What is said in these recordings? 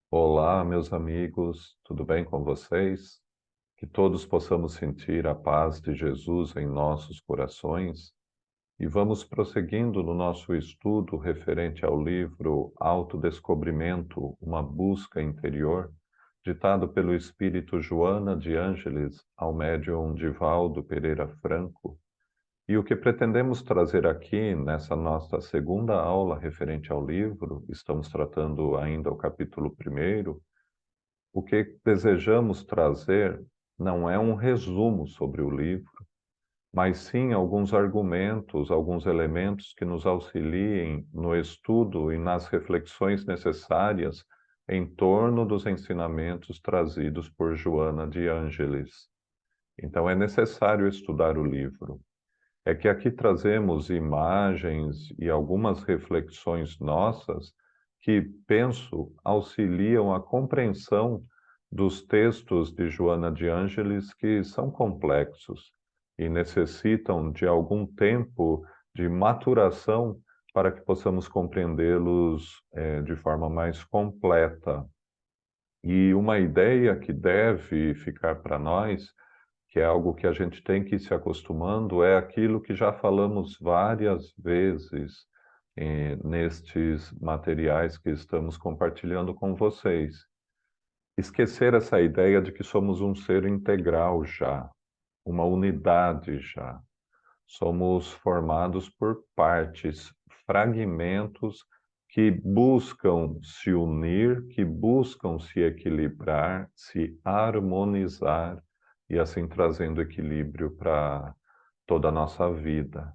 Olá, meus amigos, tudo bem com vocês? Que todos possamos sentir a paz de Jesus em nossos corações e vamos prosseguindo no nosso estudo referente ao livro Autodescobrimento, uma busca interior, ditado pelo espírito Joana de Ângeles ao médium Divaldo Pereira Franco. E o que pretendemos trazer aqui nessa nossa segunda aula referente ao livro, estamos tratando ainda o capítulo primeiro. O que desejamos trazer não é um resumo sobre o livro, mas sim alguns argumentos, alguns elementos que nos auxiliem no estudo e nas reflexões necessárias em torno dos ensinamentos trazidos por Joana de Ângeles. Então é necessário estudar o livro. É que aqui trazemos imagens e algumas reflexões nossas que, penso, auxiliam a compreensão dos textos de Joana de Ângeles que são complexos e necessitam de algum tempo de maturação para que possamos compreendê-los de forma mais completa. E uma ideia que deve ficar para nós, que é algo que a gente tem que ir se acostumando, é aquilo que já falamos várias vezes nestes materiais que estamos compartilhando com vocês. Esquecer essa ideia de que somos um ser integral já, uma unidade já. Somos formados por partes, fragmentos que buscam se unir, que buscam se equilibrar, se harmonizar e assim trazendo equilíbrio para toda a nossa vida.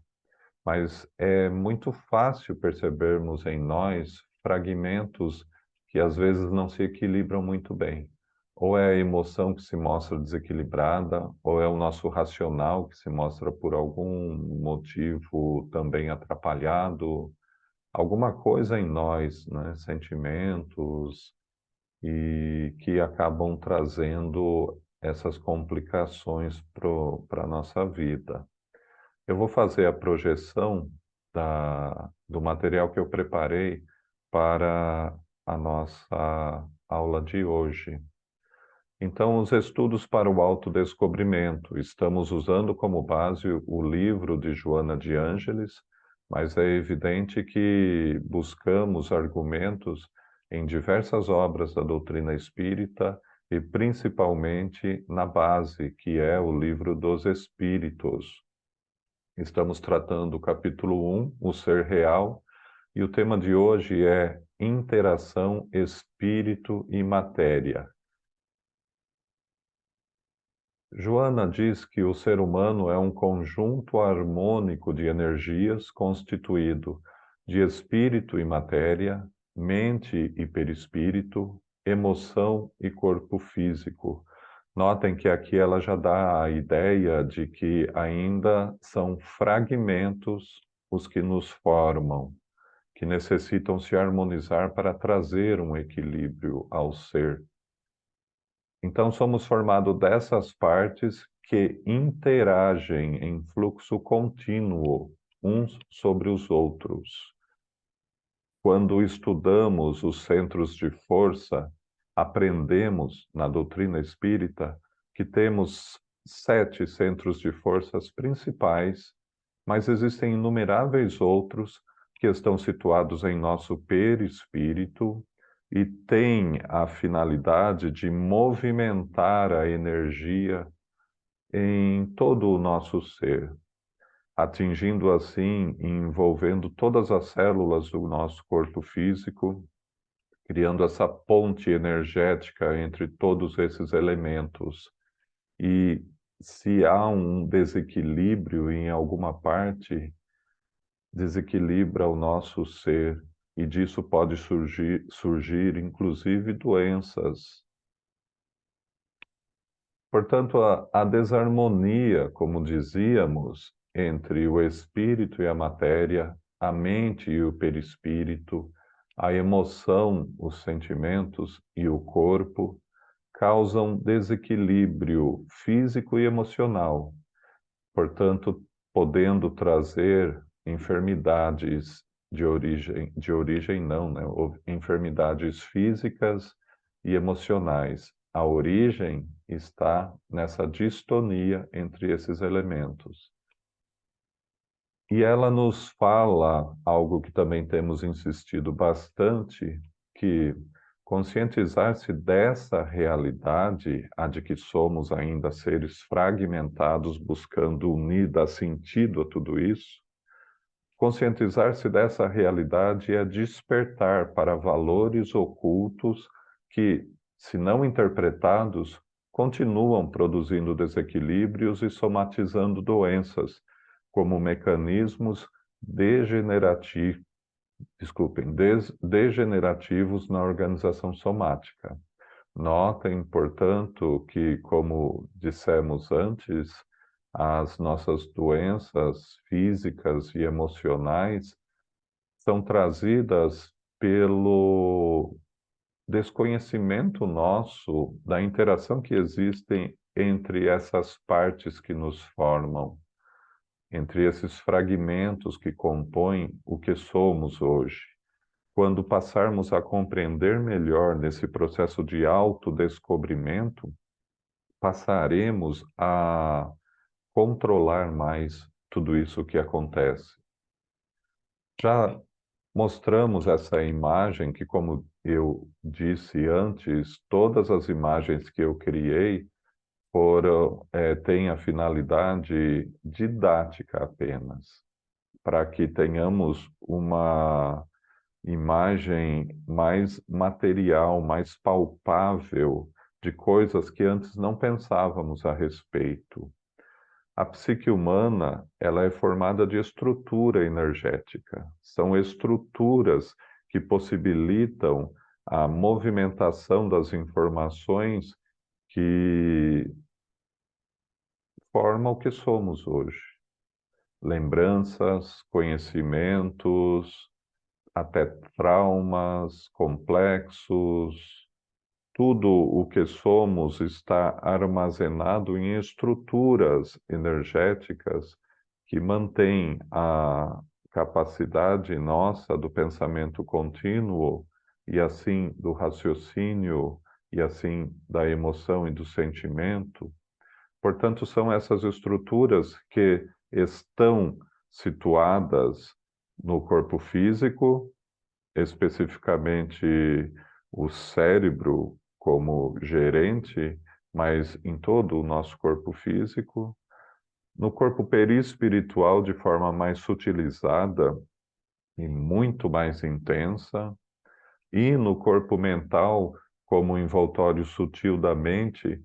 Mas é muito fácil percebermos em nós fragmentos que às vezes não se equilibram muito bem. Ou é a emoção que se mostra desequilibrada, ou é o nosso racional que se mostra por algum motivo também atrapalhado, alguma coisa em nós, né, sentimentos, e que acabam trazendo essas complicações para a nossa vida. Eu vou fazer a projeção do material que eu preparei para a nossa aula de hoje. Então, os estudos para o autodescobrimento. Estamos usando como base o livro de Joana de Ângeles, mas é evidente que buscamos argumentos em diversas obras da doutrina espírita e principalmente na base, que é o livro dos Espíritos. Estamos tratando o capítulo 1, o ser real, e o tema de hoje é interação espírito e matéria. Joana diz que o ser humano é um conjunto harmônico de energias constituído de espírito e matéria, mente e perispírito, emoção e corpo físico. Notem que aqui ela já dá a ideia de que ainda são fragmentos os que nos formam, que necessitam se harmonizar para trazer um equilíbrio ao ser. Então, somos formados dessas partes que interagem em fluxo contínuo uns sobre os outros. Quando estudamos os centros de força, aprendemos na doutrina espírita que temos 7 centros de forças principais, mas existem inumeráveis outros que estão situados em nosso perispírito e têm a finalidade de movimentar a energia em todo o nosso ser, atingindo assim e envolvendo todas as células do nosso corpo físico, criando essa ponte energética entre todos esses elementos. E se há um desequilíbrio em alguma parte, desequilibra o nosso ser, e disso pode surgir inclusive doenças. Portanto, a desarmonia, como dizíamos, entre o espírito e a matéria, a mente e o perispírito, a emoção, os sentimentos e o corpo, causam desequilíbrio físico e emocional, portanto, podendo trazer enfermidades de origem não, né? Enfermidades físicas e emocionais. A origem está nessa distonia entre esses elementos. E ela nos fala algo que também temos insistido bastante, que conscientizar-se dessa realidade, a de que somos ainda seres fragmentados buscando unir, dar sentido a tudo isso, conscientizar-se dessa realidade é despertar para valores ocultos que, se não interpretados, continuam produzindo desequilíbrios e somatizando doenças, como mecanismos degenerativos na organização somática. Notem, portanto, que, como dissemos antes, as nossas doenças físicas e emocionais são trazidas pelo desconhecimento nosso da interação que existem entre essas partes que nos formam, entre esses fragmentos que compõem o que somos hoje. Quando passarmos a compreender melhor nesse processo de autodescobrimento, passaremos a controlar mais tudo isso que acontece. Já mostramos essa imagem que, como eu disse antes, todas as imagens que eu criei têm a finalidade didática apenas, para que tenhamos uma imagem mais material, mais palpável de coisas que antes não pensávamos a respeito. A psique humana, ela é formada de estrutura energética. São estruturas que possibilitam a movimentação das informações que formam o que somos hoje. Lembranças, conhecimentos, até traumas complexos, tudo o que somos está armazenado em estruturas energéticas que mantêm a capacidade nossa do pensamento contínuo e assim do raciocínio e assim da emoção e do sentimento. Portanto, são essas estruturas que estão situadas no corpo físico, especificamente o cérebro como gerente, mas em todo o nosso corpo físico, no corpo perispiritual de forma mais sutilizada e muito mais intensa, e no corpo mental como envoltório sutil da mente,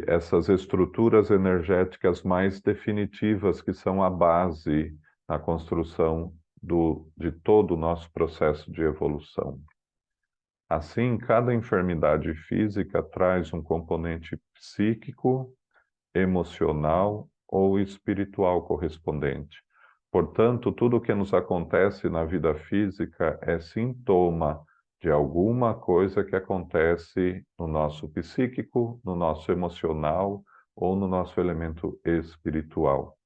essas estruturas energéticas mais definitivas que são a base na construção de todo o nosso processo de evolução. Assim, cada enfermidade física traz um componente psíquico, emocional ou espiritual correspondente. Portanto, tudo o que nos acontece na vida física é sintoma de alguma coisa que acontece no nosso psíquico, no nosso emocional ou no nosso elemento espiritual.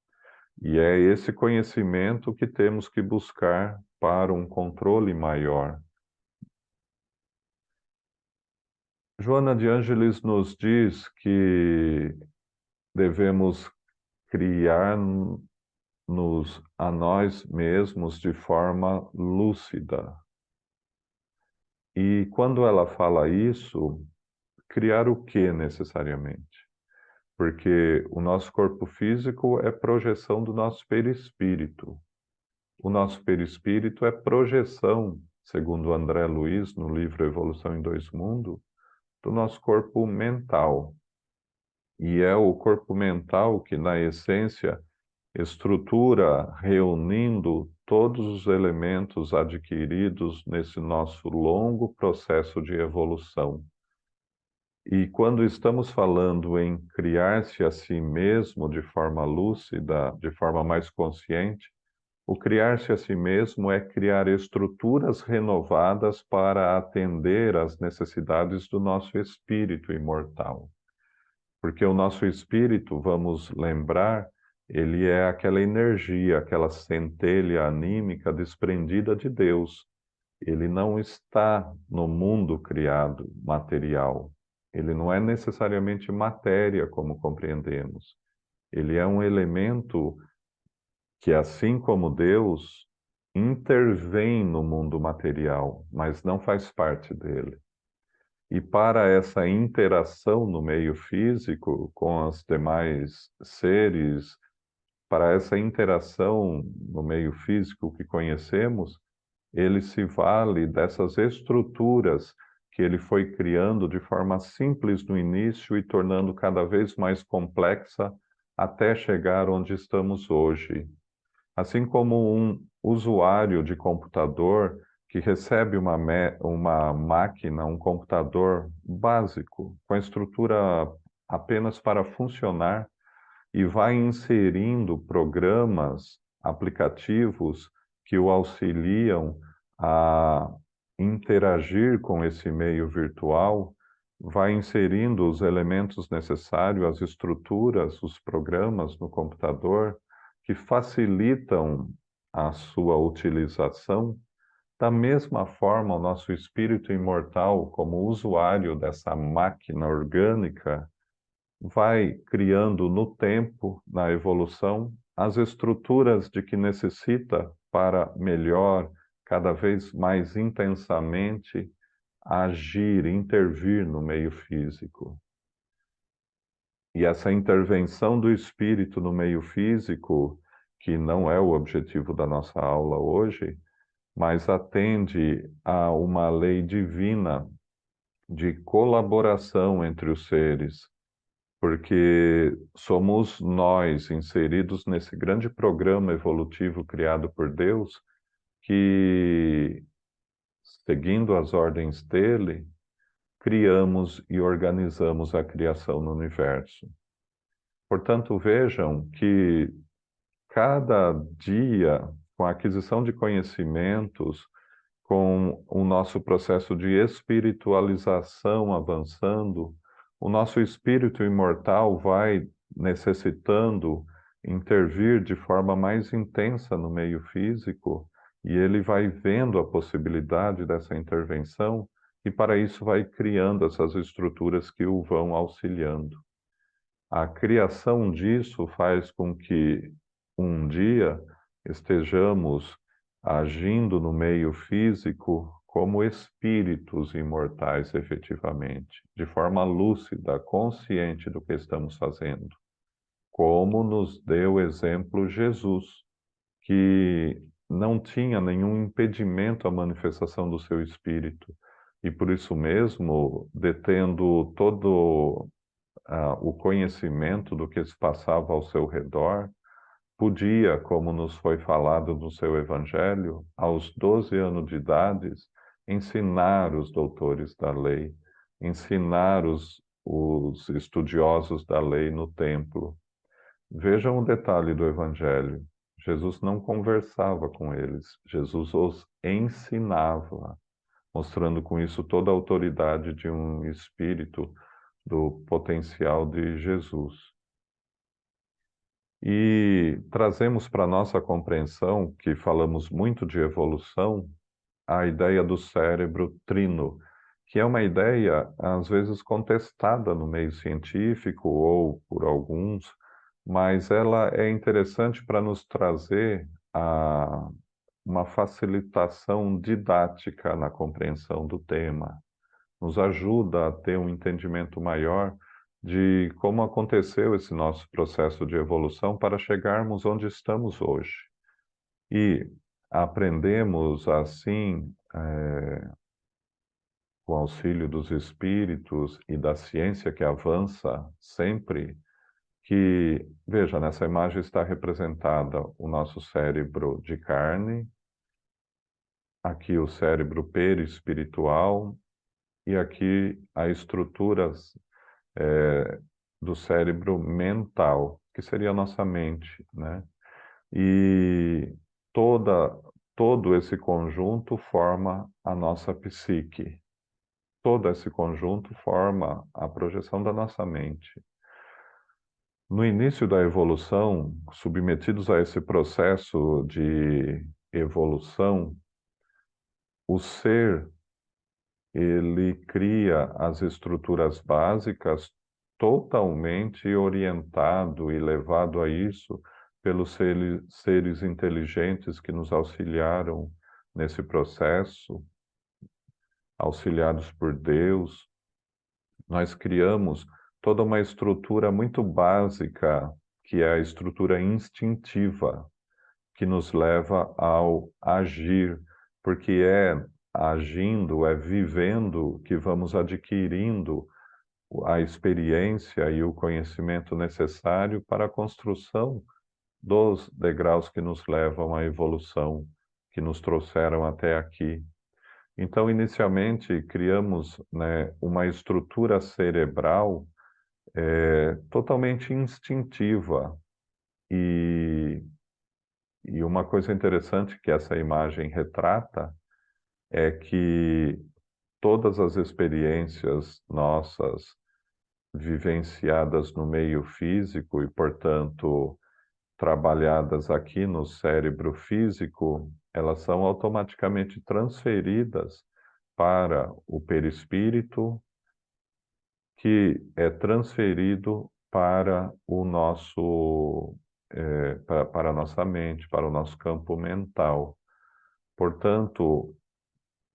E é esse conhecimento que temos que buscar para um controle maior. Joana de Ângeles nos diz que devemos criar-nos a nós mesmos de forma lúcida. E quando ela fala isso, criar o que necessariamente? Porque o nosso corpo físico é projeção do nosso perispírito. O nosso perispírito é projeção, segundo André Luiz, no livro Evolução em Dois Mundos, do nosso corpo mental. E é o corpo mental que, na essência, estrutura reunindo todos os elementos adquiridos nesse nosso longo processo de evolução. E quando estamos falando em criar-se a si mesmo de forma lúcida, de forma mais consciente, o criar-se a si mesmo é criar estruturas renovadas para atender às necessidades do nosso espírito imortal. Porque o nosso espírito, vamos lembrar, ele é aquela energia, aquela centelha anímica desprendida de Deus. ele não está no mundo criado material. Ele não é necessariamente matéria, como compreendemos. Ele é um elemento que, assim como Deus, intervém no mundo material, mas não faz parte dele. E para essa interação no meio físico com os demais seres, para essa interação no meio físico que conhecemos, ele se vale dessas estruturas que ele foi criando de forma simples no início e tornando cada vez mais complexa até chegar onde estamos hoje. Assim como um usuário de computador que recebe uma máquina, um computador básico, com a estrutura apenas para funcionar, e vai inserindo programas, aplicativos que o auxiliam a interagir com esse meio virtual, vai inserindo os elementos necessários, as estruturas, os programas no computador que facilitam a sua utilização. Da mesma forma, o nosso espírito imortal, como usuário dessa máquina orgânica, vai criando no tempo, na evolução, as estruturas de que necessita para melhor, cada vez mais intensamente, agir, intervir no meio físico. E essa intervenção do espírito no meio físico, que não é o objetivo da nossa aula hoje, mas atende a uma lei divina de colaboração entre os seres, porque somos nós inseridos nesse grande programa evolutivo criado por Deus, que, seguindo as ordens dele, criamos e organizamos a criação no universo. Portanto, vejam que cada dia, com a aquisição de conhecimentos, com o nosso processo de espiritualização avançando, o nosso espírito imortal vai necessitando intervir de forma mais intensa no meio físico, e ele vai vendo a possibilidade dessa intervenção, e para isso vai criando essas estruturas que o vão auxiliando. A criação disso faz com que um dia estejamos agindo no meio físico como espíritos imortais, efetivamente, de forma lúcida, consciente do que estamos fazendo, como nos deu exemplo Jesus, que não tinha nenhum impedimento à manifestação do seu espírito, e por isso mesmo, detendo todo o conhecimento do que se passava ao seu redor, podia, como nos foi falado no seu Evangelho, aos 12 anos de idade, ensinar os doutores da lei, ensinar os estudiosos da lei no templo. Vejam o detalhe do Evangelho. Jesus não conversava com eles, Jesus os ensinava, mostrando com isso toda a autoridade de um espírito do potencial de Jesus. E trazemos para a nossa compreensão, que falamos muito de evolução, a ideia do cérebro trino, que é uma ideia, às vezes, contestada no meio científico ou por alguns, mas ela é interessante para nos trazer uma facilitação didática na compreensão do tema. Nos ajuda a ter um entendimento maior de como aconteceu esse nosso processo de evolução para chegarmos onde estamos hoje. E aprendemos, assim, com o auxílio dos espíritos e da ciência que avança sempre, que, veja, nessa imagem está representada o nosso cérebro de carne, aqui o cérebro perispiritual, e aqui a estrutura do cérebro mental, que seria a nossa mente, né? E todo esse conjunto forma a nossa psique. Todo esse conjunto forma a projeção da nossa mente. No início da evolução, submetidos a esse processo de evolução, o ser, ele cria as estruturas básicas totalmente orientado e levado a isso pelos seres inteligentes que nos auxiliaram nesse processo, auxiliados por Deus. Nós criamos toda uma estrutura muito básica, que é a estrutura instintiva, que nos leva ao agir, porque é agindo, é vivendo que vamos adquirindo a experiência e o conhecimento necessário para a construção dos degraus que nos levam à evolução, que nos trouxeram até aqui. Então, inicialmente, criamos, né, uma estrutura cerebral totalmente instintiva. E, e uma coisa interessante que essa imagem retrata é que todas as experiências nossas vivenciadas no meio físico e, portanto, trabalhadas aqui no cérebro físico, elas são automaticamente transferidas para o perispírito, que é transferido para o nosso, para a nossa mente, para o nosso campo mental. Portanto,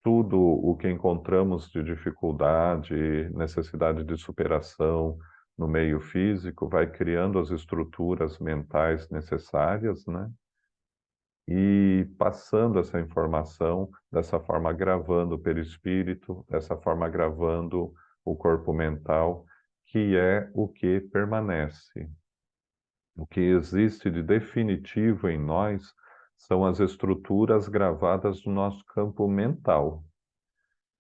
tudo o que encontramos de dificuldade, necessidade de superação no meio físico, vai criando as estruturas mentais necessárias, né? E passando essa informação, dessa forma gravando o perispírito, dessa forma gravando o corpo mental, que é o que permanece. O que existe de definitivo em nós são as estruturas gravadas no nosso campo mental.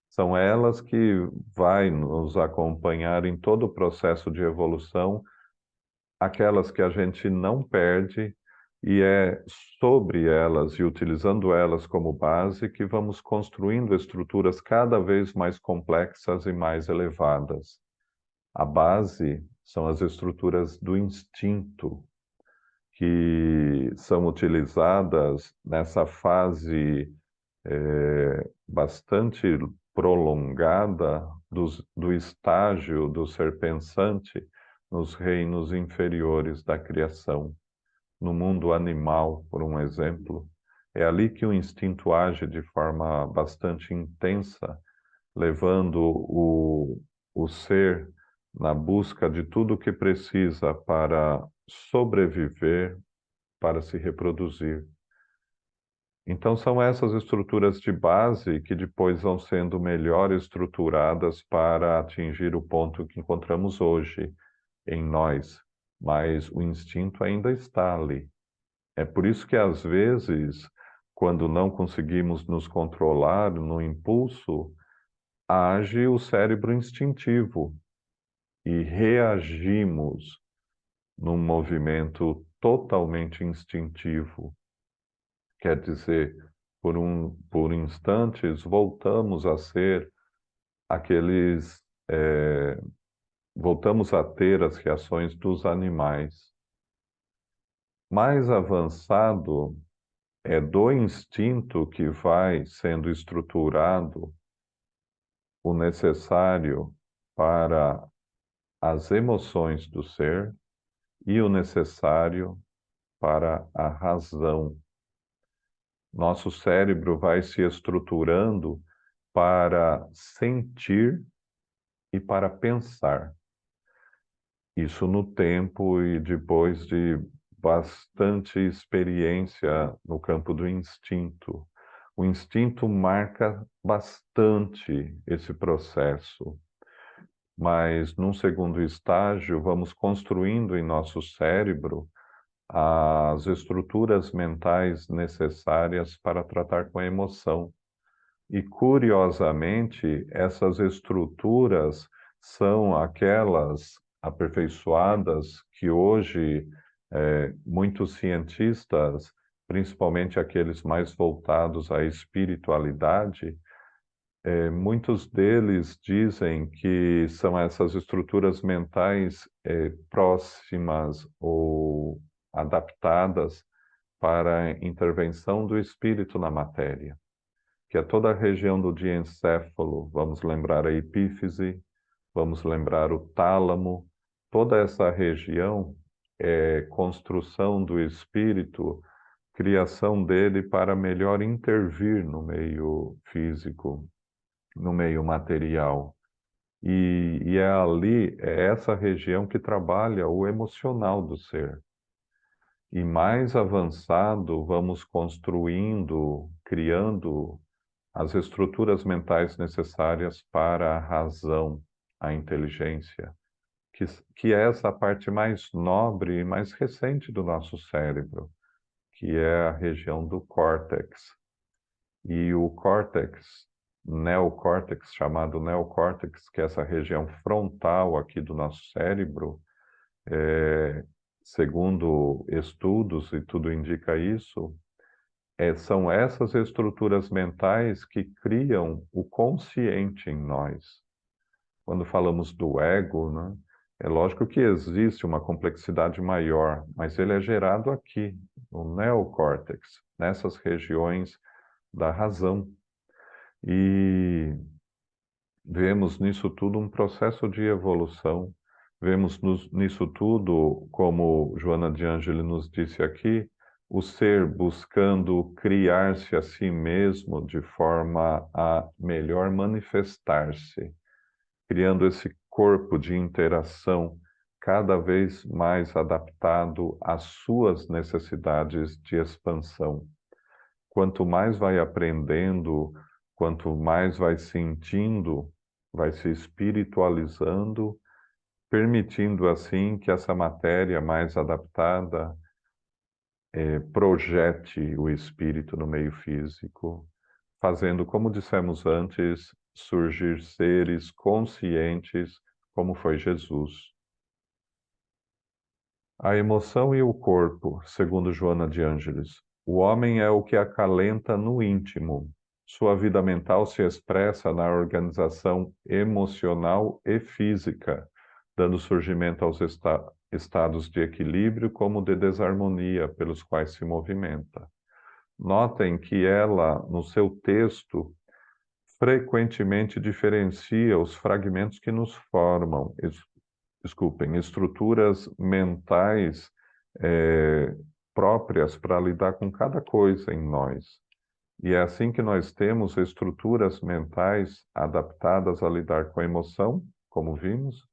São elas que vai nos acompanhar em todo o processo de evolução, aquelas que a gente não perde, e é sobre elas e utilizando elas como base que vamos construindo estruturas cada vez mais complexas e mais elevadas. A base são as estruturas do instinto, que são utilizadas nessa fase bastante prolongada do estágio do ser pensante nos reinos inferiores da criação. No mundo animal, por um exemplo, é ali que o instinto age de forma bastante intensa, levando o ser na busca de tudo o que precisa para sobreviver, para se reproduzir. Então, são essas estruturas de base que depois vão sendo melhor estruturadas para atingir o ponto que encontramos hoje em nós, mas o instinto ainda está ali. É por isso que, às vezes, quando não conseguimos nos controlar no impulso, age o cérebro instintivo e reagimos num movimento totalmente instintivo. Quer dizer, por instantes, voltamos a ser aqueles, voltamos a ter as reações dos animais. Mais avançado é do instinto que vai sendo estruturado o necessário para as emoções do ser e o necessário para a razão. Nosso cérebro vai se estruturando para sentir e para pensar. Isso no tempo e depois de bastante experiência no campo do instinto. O instinto marca bastante esse processo, mas num segundo estágio, vamos construindo em nosso cérebro as estruturas mentais necessárias para tratar com a emoção. E, curiosamente, essas estruturas são aquelas aperfeiçoadas que hoje muitos cientistas, principalmente aqueles mais voltados à espiritualidade, muitos deles dizem que são essas estruturas mentais próximas ou adaptadas para a intervenção do espírito na matéria. que é toda a região do diencéfalo. Vamos lembrar a epífise, vamos lembrar o tálamo. Toda essa região é construção do espírito, criação dele para melhor intervir no meio físico, no meio material. E é ali, é essa região que trabalha o emocional do ser. E mais avançado, vamos construindo, criando as estruturas mentais necessárias para a razão, a inteligência, que, que é essa parte mais nobre e mais recente do nosso cérebro, que é a região do córtex. E o córtex, neocórtex, chamado neocórtex, que é essa região frontal aqui do nosso cérebro, segundo estudos, e tudo indica isso, são essas estruturas mentais que criam o consciente em nós. Quando falamos do ego, né, é lógico que existe uma complexidade maior, mas ele é gerado aqui, no neocórtex, nessas regiões da razão. E vemos nisso tudo um processo de evolução. Vemos nisso tudo, como Joana de Ângeli nos disse aqui, o ser buscando criar-se a si mesmo de forma a melhor manifestar-se, criando esse corpo de interação cada vez mais adaptado às suas necessidades de expansão. Quanto mais vai aprendendo, quanto mais vai sentindo, vai se espiritualizando, permitindo assim que essa matéria mais adaptada projete o espírito no meio físico, fazendo, como dissemos antes, surgir seres conscientes, como foi Jesus. A emoção e o corpo, segundo Joana de Ângeles. O homem é o que acalenta no íntimo. Sua vida mental se expressa na organização emocional e física, dando surgimento aos estados de equilíbrio como de desarmonia pelos quais se movimenta. Notem que ela, no seu texto, frequentemente diferencia os fragmentos que nos formam, estruturas mentais próprias para lidar com cada coisa em nós. E é assim que nós temos estruturas mentais adaptadas a lidar com a emoção, como vimos,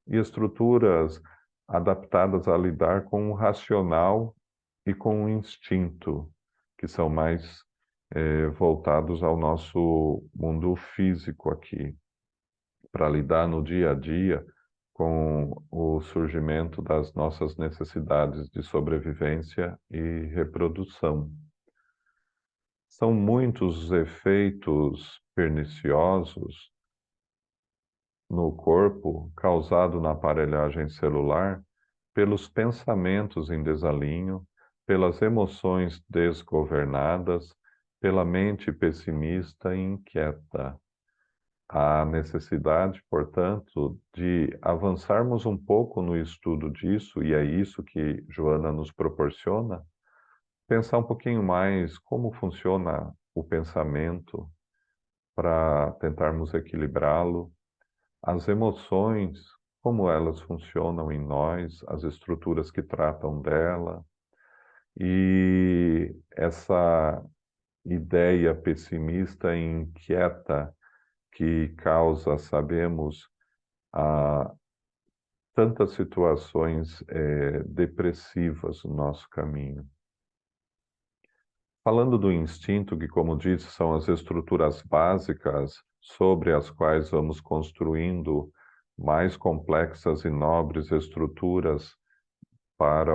e estruturas adaptadas a lidar com o racional e com o instinto, que são mais voltados ao nosso mundo físico aqui, para lidar no dia a dia com o surgimento das nossas necessidades de sobrevivência e reprodução. São muitos os efeitos perniciosos no corpo causados na aparelhagem celular pelos pensamentos em desalinho, pelas emoções desgovernadas, pela mente pessimista e inquieta. Há necessidade, portanto, de avançarmos um pouco no estudo disso, e é isso que Joana nos proporciona, pensar um pouquinho mais como funciona o pensamento para tentarmos equilibrá-lo, as emoções, como elas funcionam em nós, as estruturas que tratam dela, e essa ideia pessimista e inquieta que causa, sabemos, a tantas situações depressivas no nosso caminho. Falando do instinto, que, como disse, são as estruturas básicas sobre as quais vamos construindo mais complexas e nobres estruturas para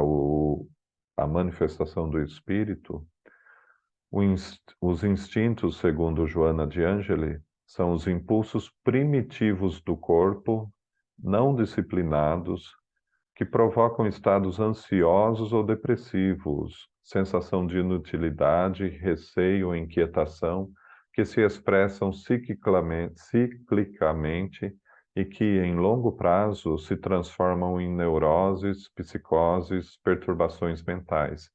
a manifestação do espírito, os instintos, segundo Joana de Ângeli, são os impulsos primitivos do corpo, não disciplinados, que provocam estados ansiosos ou depressivos, sensação de inutilidade, receio ou inquietação, que se expressam ciclicamente e que, em longo prazo, se transformam em neuroses, psicoses, perturbações mentais.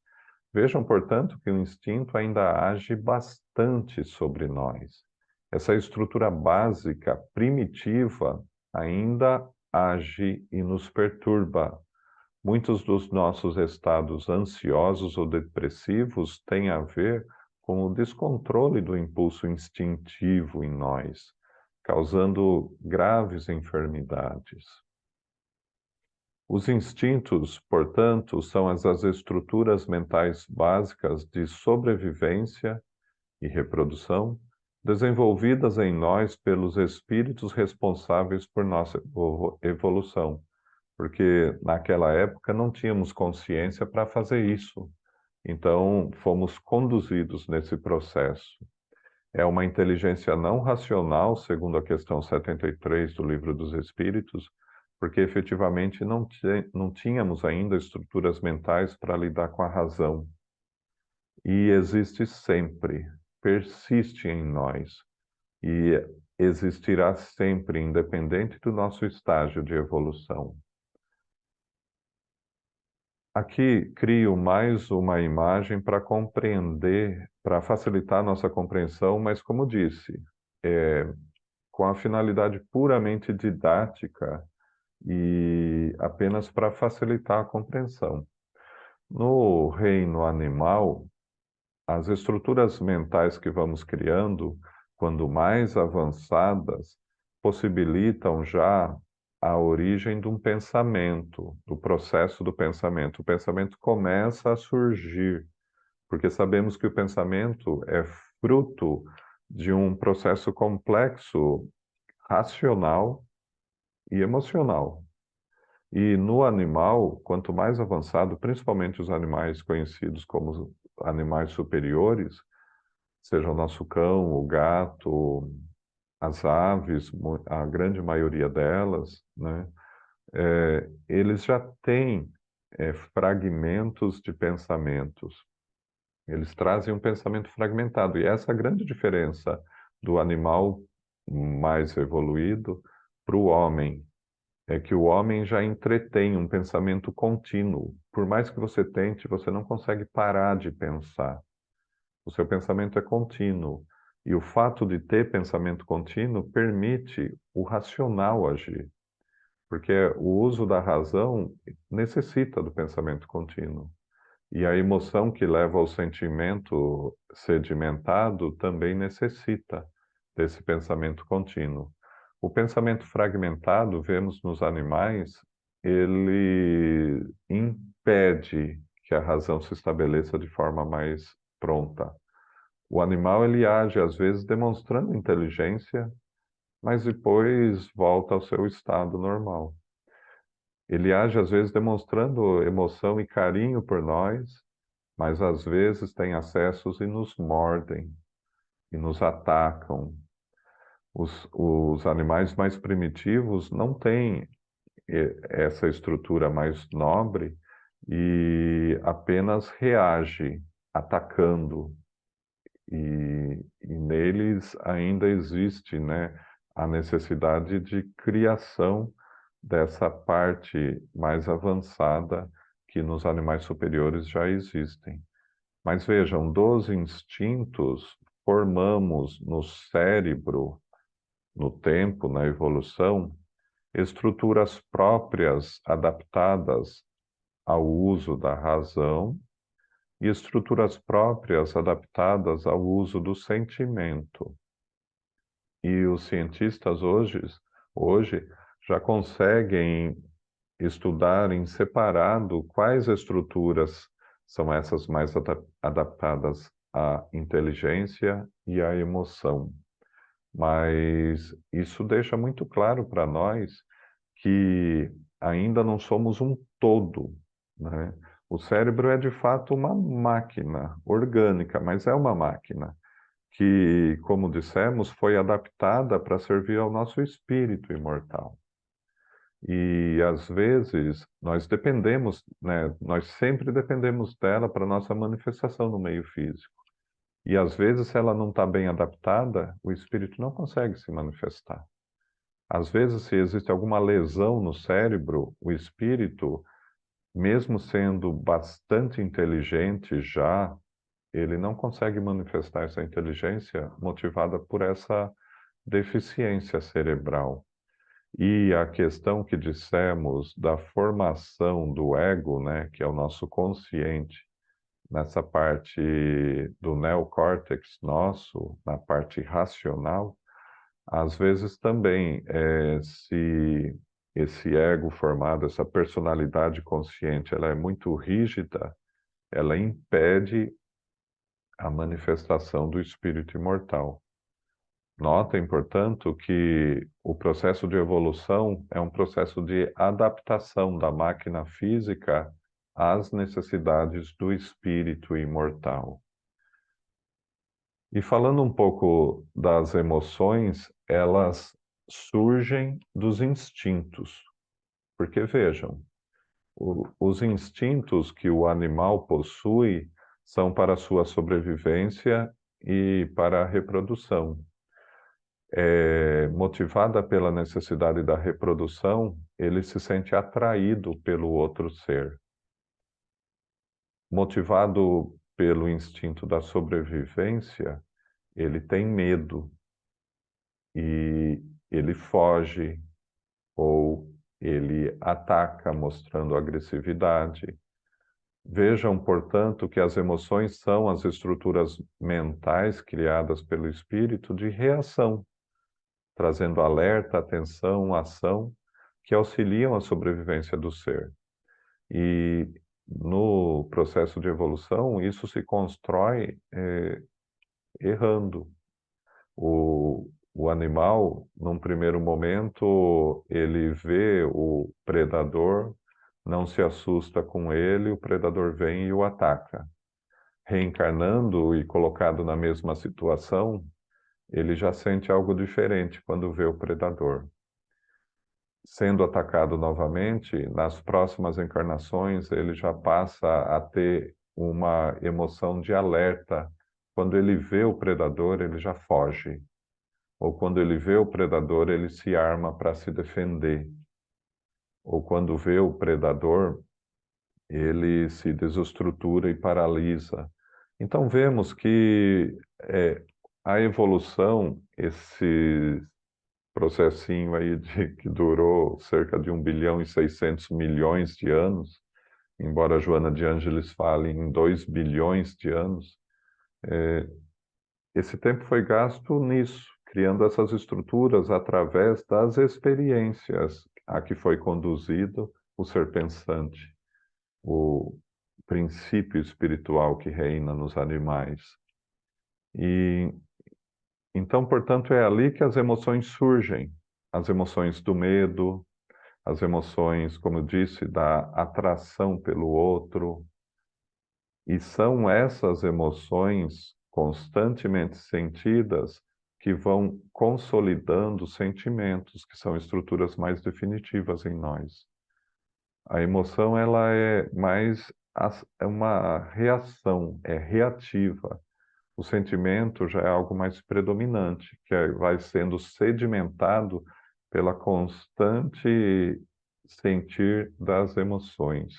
Vejam, portanto, que o instinto ainda age bastante sobre nós. Essa estrutura básica, primitiva, ainda age e nos perturba. Muitos dos nossos estados ansiosos ou depressivos têm a ver com o descontrole do impulso instintivo em nós, causando graves enfermidades. Os instintos, portanto, são as estruturas mentais básicas de sobrevivência e reprodução desenvolvidas em nós pelos espíritos responsáveis por nossa evolução, porque naquela época não tínhamos consciência para fazer isso. Então, fomos conduzidos nesse processo. É uma inteligência não racional, segundo a questão 73 do Livro dos Espíritos, porque efetivamente não tínhamos ainda estruturas mentais para lidar com a razão. E existe sempre, persiste em nós, e existirá sempre, independente do nosso estágio de evolução. Aqui crio mais uma imagem para compreender, para facilitar a nossa compreensão, mas como disse, com a finalidade puramente didática e apenas para facilitar a compreensão. No reino animal, as estruturas mentais que vamos criando, quando mais avançadas, possibilitam já a origem de um pensamento, do processo do pensamento. O pensamento começa a surgir, porque sabemos que o pensamento é fruto de um processo complexo, racional e emocional. E no animal, quanto mais avançado, principalmente os animais conhecidos como animais superiores, seja o nosso cão, o gato, as aves, a grande maioria delas, né, eles já têm fragmentos de pensamentos. Eles trazem um pensamento fragmentado. E essa é a grande diferença do animal mais evoluído para o homem. É que o homem já entretém um pensamento contínuo. Por mais que você tente, você não consegue parar de pensar. O seu pensamento é contínuo. E o fato de ter pensamento contínuo permite o racional agir. Porque o uso da razão necessita do pensamento contínuo. E a emoção que leva ao sentimento sedimentado também necessita desse pensamento contínuo. O pensamento fragmentado, vemos nos animais, ele impede que a razão se estabeleça de forma mais pronta. O animal ele age às vezes demonstrando inteligência, mas depois volta ao seu estado normal. Ele age às vezes demonstrando emoção e carinho por nós, mas às vezes tem acessos e nos mordem e nos atacam. Os animais mais primitivos não têm essa estrutura mais nobre e apenas reage atacando. E neles ainda existe, né, a necessidade de criação dessa parte mais avançada que nos animais superiores já existem. Mas vejam, dos instintos, formamos no cérebro, no tempo, na evolução, estruturas próprias adaptadas ao uso da razão e estruturas próprias adaptadas ao uso do sentimento. E os cientistas hoje já conseguem estudar em separado quais estruturas são essas mais adaptadas à inteligência e à emoção. Mas isso deixa muito claro para nós que ainda não somos um todo, né? O cérebro é de fato uma máquina orgânica, mas é uma máquina que, como dissemos, foi adaptada para servir ao nosso espírito imortal. E às vezes nós dependemos, né? Nós sempre dependemos dela para nossa manifestação no meio físico. E às vezes, se ela não está bem adaptada, o espírito não consegue se manifestar. Às vezes, se existe alguma lesão no cérebro, o espírito mesmo sendo bastante inteligente já, ele não consegue manifestar essa inteligência motivada por essa deficiência cerebral. E a questão que dissemos da formação do ego, né, que é o nosso consciente, nessa parte do neocórtex nosso, na parte racional, às vezes também, se esse ego formado, essa personalidade consciente, ela é muito rígida, ela impede a manifestação do espírito imortal. Notem, portanto, que o processo de evolução é um processo de adaptação da máquina física às necessidades do espírito imortal. E falando um pouco das emoções, elas surgem dos instintos. Porque vejam, os instintos que o animal possui são para a sua sobrevivência e para a reprodução. Motivada pela necessidade da reprodução, ele se sente atraído pelo outro ser. Motivado pelo instinto da sobrevivência, ele tem medo e ele foge ou ele ataca, mostrando agressividade. Vejam, portanto, que as emoções são as estruturas mentais criadas pelo espírito de reação, trazendo alerta, atenção, ação, que auxiliam a sobrevivência do ser. E no processo de evolução, isso se constrói errando. O animal, num primeiro momento, ele vê o predador, não se assusta com ele, o predador vem e o ataca. Reencarnando e colocado na mesma situação, ele já sente algo diferente quando vê o predador. Sendo atacado novamente, nas próximas encarnações, ele já passa a ter uma emoção de alerta. Quando ele vê o predador, ele já foge. Ou quando ele vê o predador, ele se arma para se defender. Ou quando vê o predador, ele se desestrutura e paralisa. Então vemos que a evolução, esse processinho aí que durou cerca de 1,6 bilhão de anos, embora Joana de Ângeles fale em 2 bilhões de anos, esse tempo foi gasto nisso, criando essas estruturas através das experiências a que foi conduzido o ser pensante, o princípio espiritual que reina nos animais. E então, portanto, é ali que as emoções surgem, as emoções do medo, as emoções, como eu disse, da atração pelo outro. E são essas emoções constantemente sentidas que vão consolidando sentimentos, que são estruturas mais definitivas em nós. A emoção, ela é mais é uma reação, é reativa. O sentimento já é algo mais predominante, vai sendo sedimentado pela constante sentir das emoções.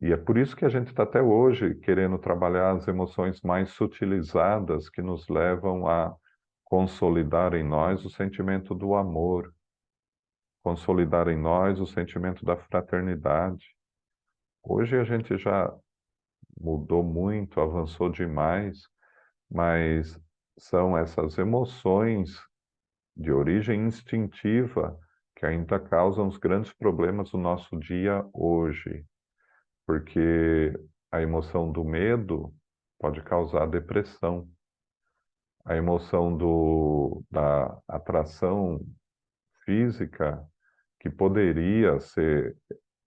E é por isso que a gente está até hoje querendo trabalhar as emoções mais sutilizadas que nos levam a consolidar em nós o sentimento do amor, consolidar em nós o sentimento da fraternidade. Hoje a gente já mudou muito, avançou demais, mas são essas emoções de origem instintiva que ainda causam os grandes problemas do nosso dia hoje, porque a emoção do medo pode causar depressão, a emoção da atração física, que poderia ser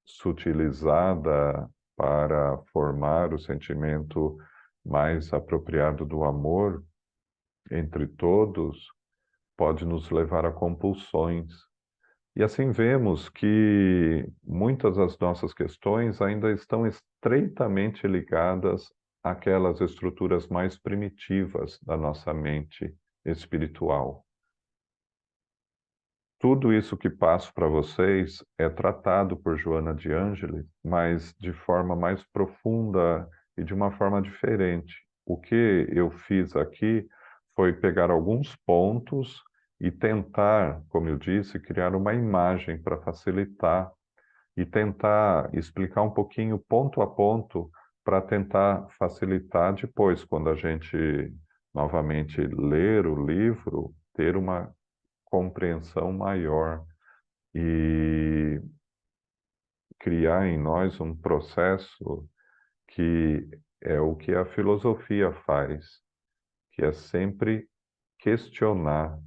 sutilizada para formar o sentimento mais apropriado do amor entre todos, pode nos levar a compulsões. E assim vemos que muitas das nossas questões ainda estão estreitamente ligadas àquelas estruturas mais primitivas da nossa mente espiritual. Tudo isso que passo para vocês é tratado por Joana de Ângeles, mas de forma mais profunda e de uma forma diferente. O que eu fiz aqui foi pegar alguns pontos e tentar, como eu disse, criar uma imagem para facilitar e tentar explicar um pouquinho ponto a ponto para tentar facilitar depois, quando a gente novamente ler o livro, ter uma compreensão maior e criar em nós um processo que é o que a filosofia faz, que é sempre questionar,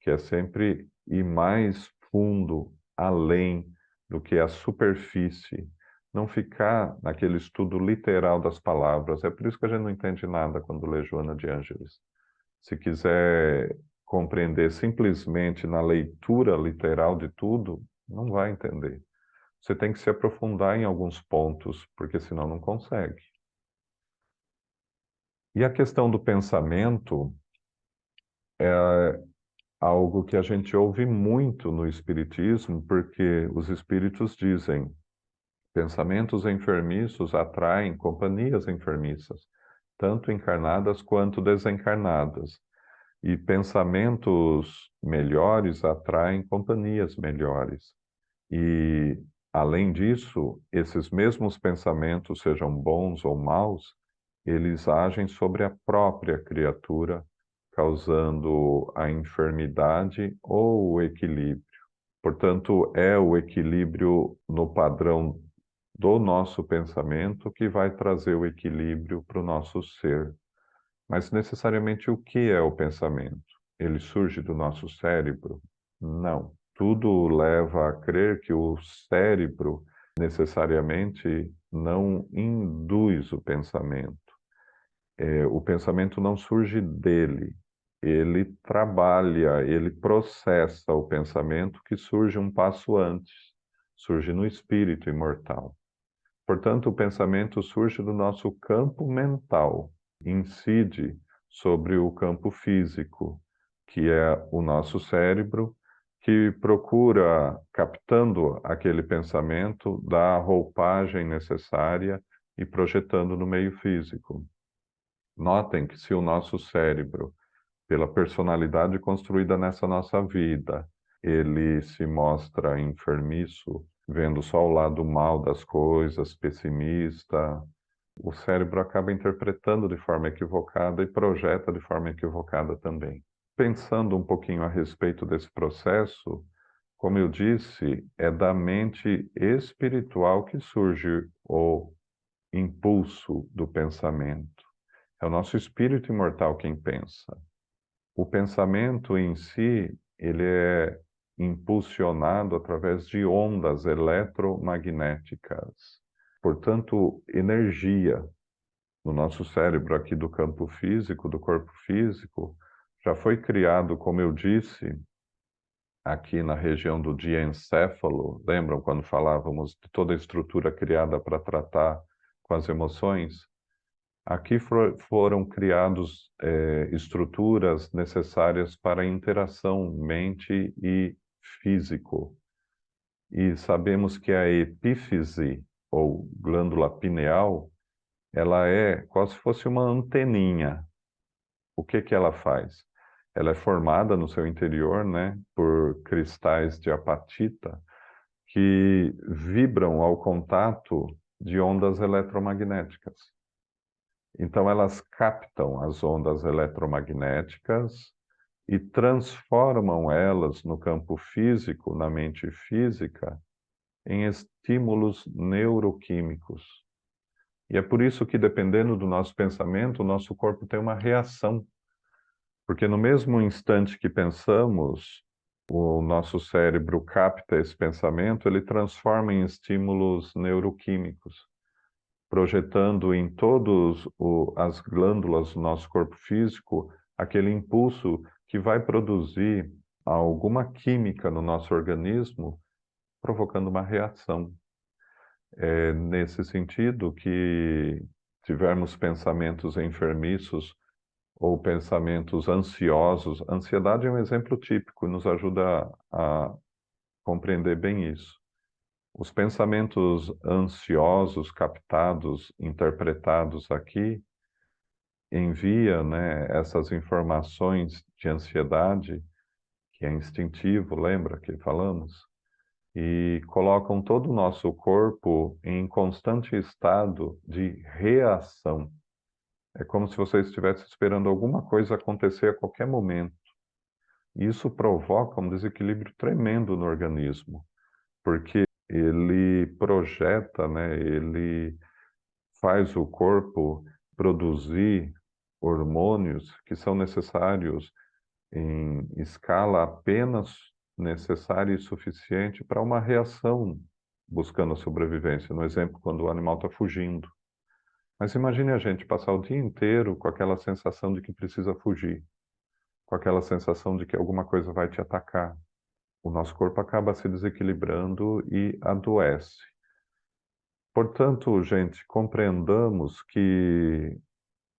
que é sempre ir mais fundo, além do que a superfície, não ficar naquele estudo literal das palavras. É por isso que a gente não entende nada quando lê Joana de Ângeles. Se quiser compreender simplesmente na leitura literal de tudo, não vai entender. Você tem que se aprofundar em alguns pontos, porque senão não consegue. E a questão do pensamento é algo que a gente ouve muito no Espiritismo, porque os espíritos dizem: pensamentos enfermiços atraem companhias enfermiças, tanto encarnadas quanto desencarnadas. E pensamentos melhores atraem companhias melhores. E, além disso, esses mesmos pensamentos, sejam bons ou maus, eles agem sobre a própria criatura, causando a enfermidade ou o equilíbrio. Portanto, é o equilíbrio no padrão do nosso pensamento que vai trazer o equilíbrio para o nosso ser. Mas necessariamente o que é o pensamento? Ele surge do nosso cérebro? Não. Tudo leva a crer que o cérebro necessariamente não induz o pensamento. O pensamento não surge dele. Ele trabalha, ele processa o pensamento que surge um passo antes, surge no espírito imortal. Portanto, o pensamento surge do nosso campo mental, incide sobre o campo físico, que é o nosso cérebro, que procura, captando aquele pensamento, dar a roupagem necessária e projetando no meio físico. Notem que se o nosso cérebro, pela personalidade construída nessa nossa vida, ele se mostra enfermiço, vendo só o lado mal das coisas, pessimista, o cérebro acaba interpretando de forma equivocada e projeta de forma equivocada também. Pensando um pouquinho a respeito desse processo, como eu disse, é da mente espiritual que surge o impulso do pensamento. É o nosso espírito imortal quem pensa. O pensamento em si, ele é impulsionado através de ondas eletromagnéticas. Portanto, energia no nosso cérebro aqui do campo físico, do corpo físico, já foi criado, como eu disse, aqui na região do diencéfalo. Lembram quando falávamos de toda a estrutura criada para tratar com as emoções? Aqui foram criados estruturas necessárias para a interação mente e físico. E sabemos que a epífise, ou glândula pineal, ela é quase se fosse uma anteninha. O que que ela faz? Ela é formada no seu interior, né, por cristais de apatita que vibram ao contato de ondas eletromagnéticas. Então, elas captam as ondas eletromagnéticas e transformam elas no campo físico, na mente física, em estímulos neuroquímicos. E é por isso que, dependendo do nosso pensamento, o nosso corpo tem uma reação. Porque no mesmo instante que pensamos, o nosso cérebro capta esse pensamento, ele transforma em estímulos neuroquímicos, projetando em todas as glândulas do nosso corpo físico aquele impulso que vai produzir alguma química no nosso organismo, provocando uma reação. É nesse sentido que tivermos pensamentos enfermiços ou pensamentos ansiosos. Ansiedade é um exemplo típico, nos ajuda a compreender bem isso. Os pensamentos ansiosos, captados, interpretados aqui, envia, né, essas informações de ansiedade, que é instintivo, lembra que falamos? E colocam todo o nosso corpo em constante estado de reação. É como se você estivesse esperando alguma coisa acontecer a qualquer momento. Isso provoca um desequilíbrio tremendo no organismo, porque ele projeta, né, ele faz o corpo produzir hormônios que são necessários em escala apenas necessária e suficiente para uma reação buscando a sobrevivência. No exemplo, quando o animal está fugindo. Mas imagine a gente passar o dia inteiro com aquela sensação de que precisa fugir, com aquela sensação de que alguma coisa vai te atacar. O nosso corpo acaba se desequilibrando e adoece. Portanto, gente, compreendamos que,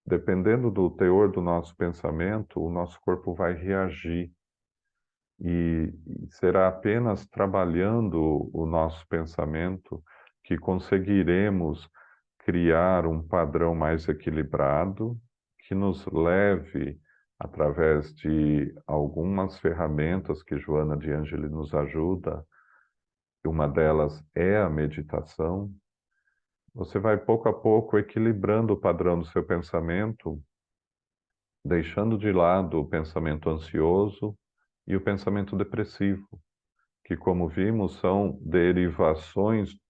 dependendo do teor do nosso pensamento, o nosso corpo vai reagir. E será apenas trabalhando o nosso pensamento que conseguiremos criar um padrão mais equilibrado, que nos leve, através de algumas ferramentas que Joana de Ângeli nos ajuda, uma delas é a meditação. Você vai pouco a pouco equilibrando o padrão do seu pensamento, deixando de lado o pensamento ansioso e o pensamento depressivo, que, como vimos, são derivações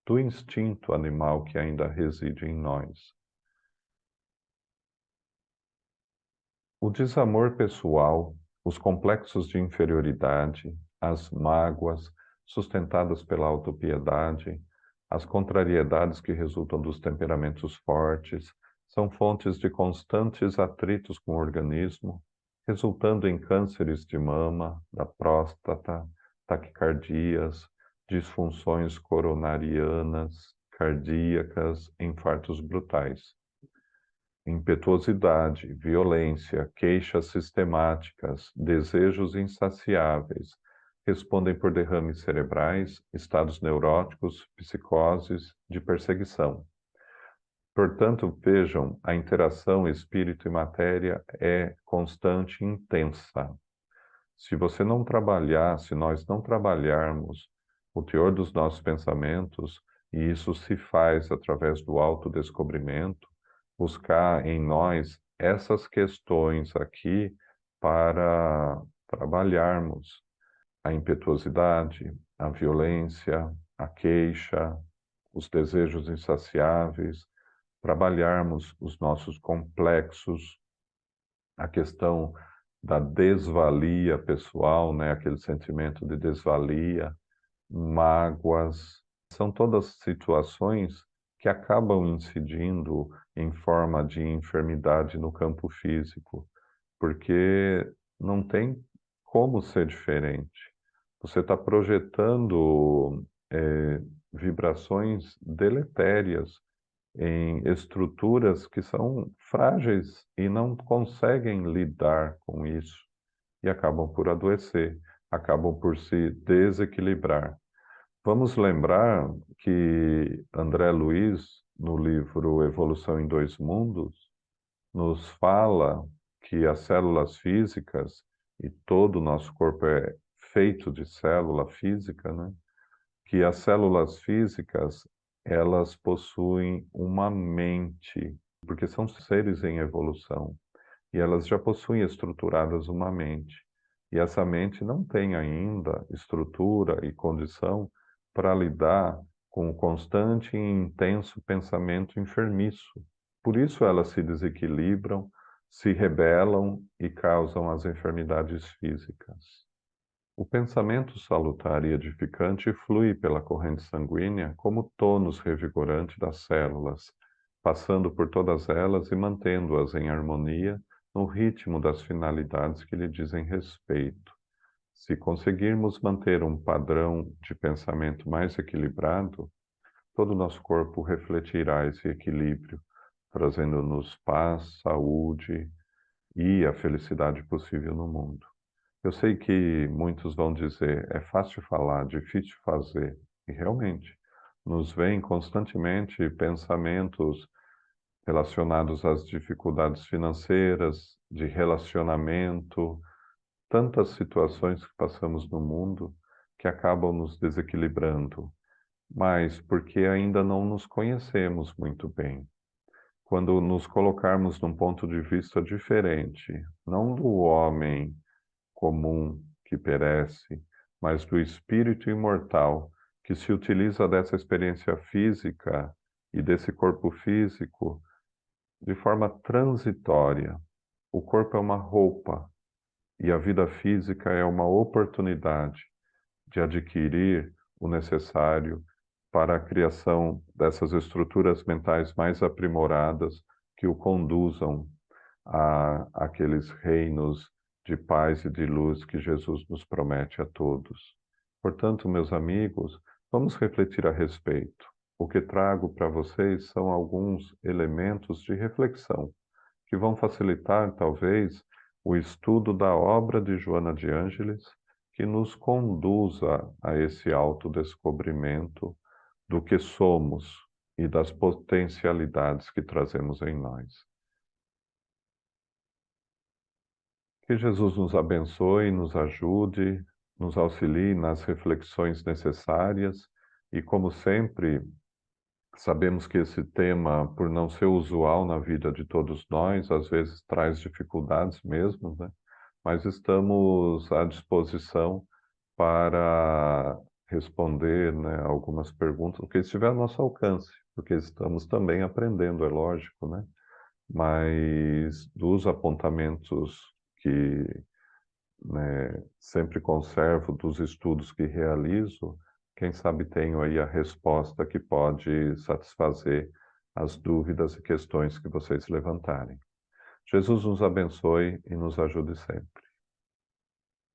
do instinto animal que ainda reside em nós. O desamor pessoal, os complexos de inferioridade, as mágoas sustentadas pela autopiedade, as contrariedades que resultam dos temperamentos fortes, são fontes de constantes atritos com o organismo, resultando em cânceres de mama, da próstata, taquicardias, disfunções coronarianas, cardíacas, infartos brutais. Impetuosidade, violência, queixas sistemáticas, desejos insaciáveis, respondem por derrames cerebrais, estados neuróticos, psicoses de perseguição. Portanto, vejam, a interação espírito e matéria é constante e intensa. Se você não trabalhar, se nós não trabalharmos o teor dos nossos pensamentos, e isso se faz através do autodescobrimento, buscar em nós essas questões aqui para trabalharmos a impetuosidade, a violência, a queixa, os desejos insaciáveis, trabalharmos os nossos complexos, a questão da desvalia pessoal, né? Aquele sentimento de desvalia, mágoas, são todas situações que acabam incidindo em forma de enfermidade no campo físico, porque não tem como ser diferente. Você está projetando vibrações deletérias em estruturas que são frágeis e não conseguem lidar com isso e acabam por adoecer, acabam por se desequilibrar. Vamos lembrar que André Luiz, no livro Evolução em Dois Mundos, nos fala que as células físicas, e todo o nosso corpo é feito de célula física, né? Que as células físicas, elas possuem uma mente, porque são seres em evolução, e elas já possuem estruturadas uma mente. E essa mente não tem ainda estrutura e condição para lidar com o constante e intenso pensamento enfermiço. Por isso elas se desequilibram, se rebelam e causam as enfermidades físicas. O pensamento salutar e edificante flui pela corrente sanguínea como tônus revigorante das células, passando por todas elas e mantendo-as em harmonia no ritmo das finalidades que lhe dizem respeito. Se conseguirmos manter um padrão de pensamento mais equilibrado, todo o nosso corpo refletirá esse equilíbrio, trazendo-nos paz, saúde e a felicidade possível no mundo. Eu sei que muitos vão dizer, é fácil falar, difícil fazer. E realmente, nos vêm constantemente pensamentos relacionados às dificuldades financeiras, de relacionamento, tantas situações que passamos no mundo que acabam nos desequilibrando, mas porque ainda não nos conhecemos muito bem. Quando nos colocarmos num ponto de vista diferente, não do homem comum que perece, mas do espírito imortal que se utiliza dessa experiência física e desse corpo físico de forma transitória. O corpo é uma roupa e a vida física é uma oportunidade de adquirir o necessário para a criação dessas estruturas mentais mais aprimoradas que o conduzam aqueles reinos de paz e de luz que Jesus nos promete a todos. Portanto, meus amigos, vamos refletir a respeito. O que trago para vocês são alguns elementos de reflexão que vão facilitar, talvez, o estudo da obra de Joana de Ângeles, que nos conduza a esse autodescobrimento do que somos e das potencialidades que trazemos em nós. Que Jesus nos abençoe, nos ajude, nos auxilie nas reflexões necessárias e, como sempre, sabemos que esse tema, por não ser usual na vida de todos nós, às vezes traz dificuldades mesmo, né? Mas estamos à disposição para responder, né, algumas perguntas, o que estiver ao nosso alcance, porque estamos também aprendendo, é lógico, né? Mas dos apontamentos que, né, sempre conservo, dos estudos que realizo, quem sabe tenho aí a resposta que pode satisfazer as dúvidas e questões que vocês levantarem. Jesus nos abençoe e nos ajude sempre.